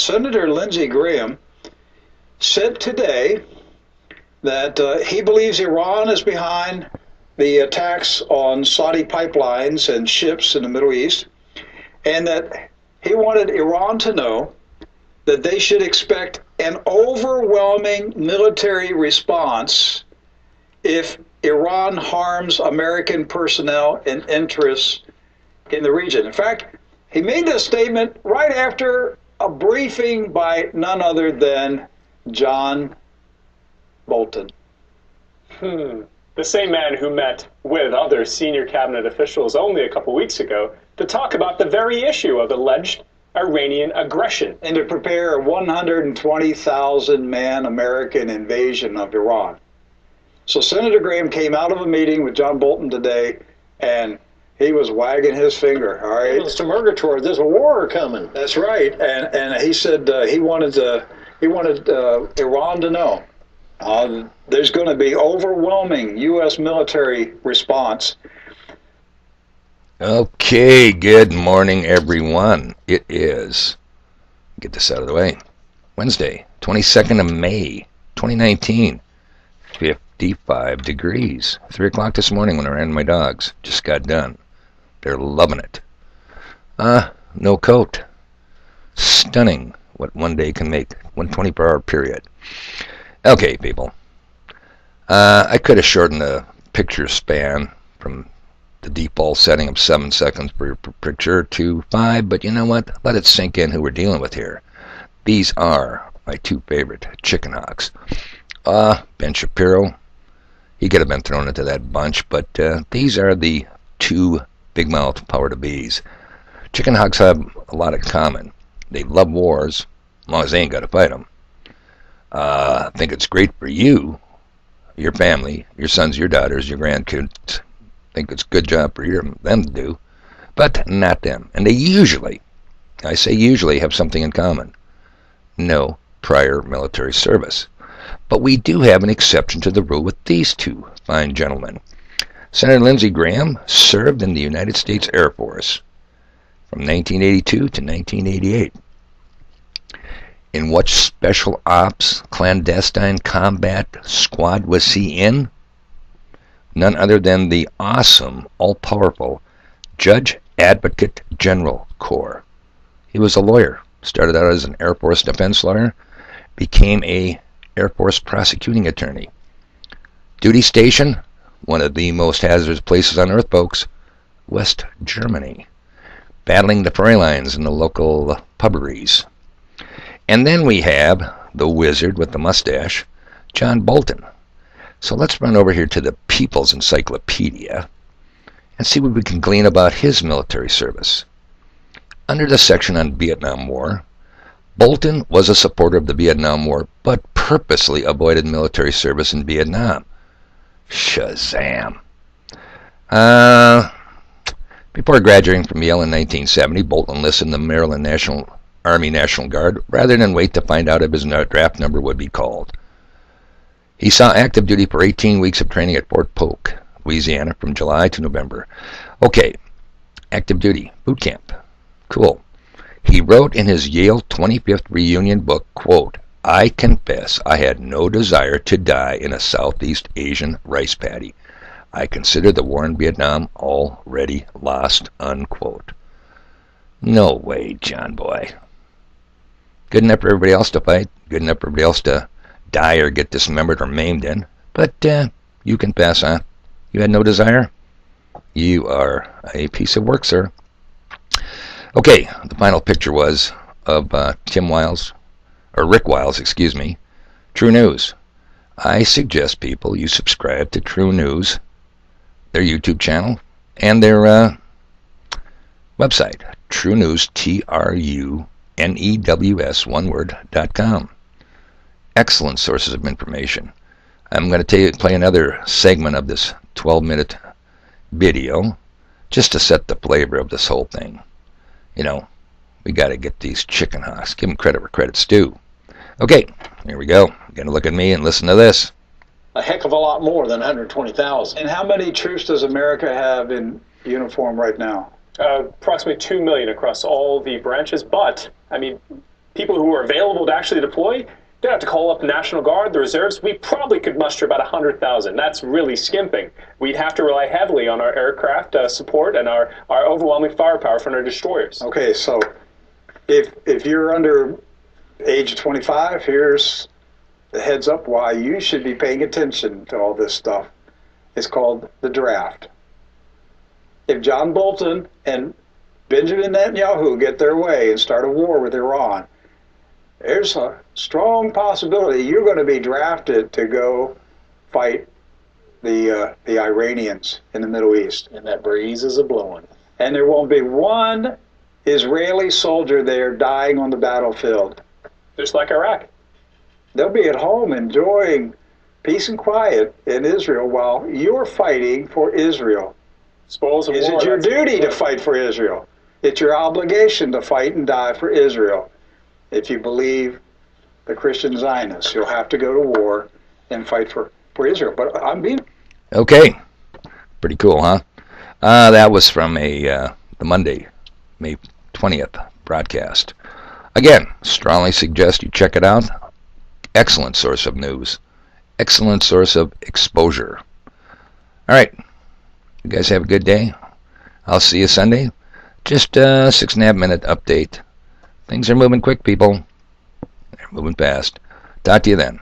Senator Lindsey Graham said today that he believes Iran is behind the attacks on Saudi pipelines and ships in the Middle East, and that he wanted Iran to know that they should expect an overwhelming military response if Iran harms American personnel and interests in the region. In fact, he made this statement right after a briefing by none other than John Bolton. The same man who met with other senior cabinet officials only a couple weeks ago to talk about the very issue of alleged Iranian aggression. And to prepare a 120,000-man American invasion of Iran. So Senator Graham came out of a meeting with John Bolton today, and he was wagging his finger. All right, Mr. Murgatroyd, there's a war coming. That's right, and he said he wanted Iran to know there's going to be overwhelming U.S. military response. Okay, good morning, everyone. It is, get this out of the way, Wednesday, 22nd of May, 2019, 55 degrees. 3 o'clock this morning when I ran my dogs. Just got done. They're loving it. No coat. Stunning what one day can make, 124-hour period. Okay, people. I could have shortened the picture span from the default setting of 7 seconds per picture to 5, but you know what? Let it sink in who we're dealing with here. These are my two favorite chicken hawks. Ben Shapiro, he could have been thrown into that bunch, but these are the two big-mouthed power-to-bees. Chicken hawks have a lot in common. They love wars, as long as they ain't got to fight them. I think it's great for you, your family, your sons, your daughters, your grandkids. Think it's a good job for them to do, but not them. And they usually, I say usually, have something in common. No prior military service. But we do have an exception to the rule with these two fine gentlemen. Senator Lindsey Graham served in the United States Air Force from 1982 to 1988. In what special ops clandestine combat squad was he in? None other than the awesome, all-powerful Judge Advocate General Corps. He was a lawyer, started out as an Air Force defense lawyer, became a Air Force prosecuting attorney. Duty station, one of the most hazardous places on earth, folks, West Germany, battling the freight lines and the local pubberies. And then we have the wizard with the mustache, John Bolton. So let's run over here to the People's Encyclopedia and see what we can glean about his military service. Under the section on Vietnam War, Bolton was a supporter of the Vietnam War, but purposely avoided military service in Vietnam. Shazam. Before graduating from Yale in 1970, Bolton enlisted in the Maryland Army National Guard rather than wait to find out if his draft number would be called. He saw active duty for 18 weeks of training at Fort Polk, Louisiana, from July to November. Okay, active duty, boot camp. Cool. He wrote in his Yale 25th reunion book, quote, "I confess I had no desire to die in a Southeast Asian rice paddy. I consider the war in Vietnam already lost," unquote. No way, John boy. Good enough for everybody else to fight, good enough for everybody else to die or get dismembered or maimed in, but you can pass on. You had no desire? You are a piece of work, sir. Okay, the final picture was of Rick Wiles, excuse me, True News. I suggest people you subscribe to True News, their YouTube channel, and their website, True News, TRUNEWS, one word.com. Excellent sources of information. I'm going to play another segment of this 12-minute video just to set the flavor of this whole thing. You know, we got to get these chicken hawks. Give them credit where credit's due. Okay, here we go. You're going to look at me and listen to this. A heck of a lot more than 120,000. And how many troops does America have in uniform right now? Approximately 2 million across all the branches, but, I mean, people who are available to actually deploy, they'd have to call up the National Guard, the reserves. We probably could muster about 100,000. That's really skimping. We'd have to rely heavily on our aircraft support and our overwhelming firepower from our destroyers. Okay, so if you're under age of 25, here's the heads up why you should be paying attention to all this stuff. It's called the draft. If John Bolton and Benjamin Netanyahu get their way and start a war with Iran, there's a strong possibility you're going to be drafted to go fight the Iranians in the Middle East. And that breeze is a-blowing. And there won't be one Israeli soldier there dying on the battlefield. Just like Iraq. They'll be at home enjoying peace and quiet in Israel while you're fighting for Israel. Spoils of Is war, it your that's duty to right. fight for Israel? It's your obligation to fight and die for Israel. If you believe the Christian Zionists, you'll have to go to war and fight for Israel. But I'm being... Okay. Pretty cool, huh? That was from the Monday, May 20th broadcast. Again, strongly suggest you check it out. Excellent source of news. Excellent source of exposure. All right. You guys have a good day. I'll see you Sunday. Just a 6.5 minute update. Things are moving quick, people. They're moving fast. Talk to you then.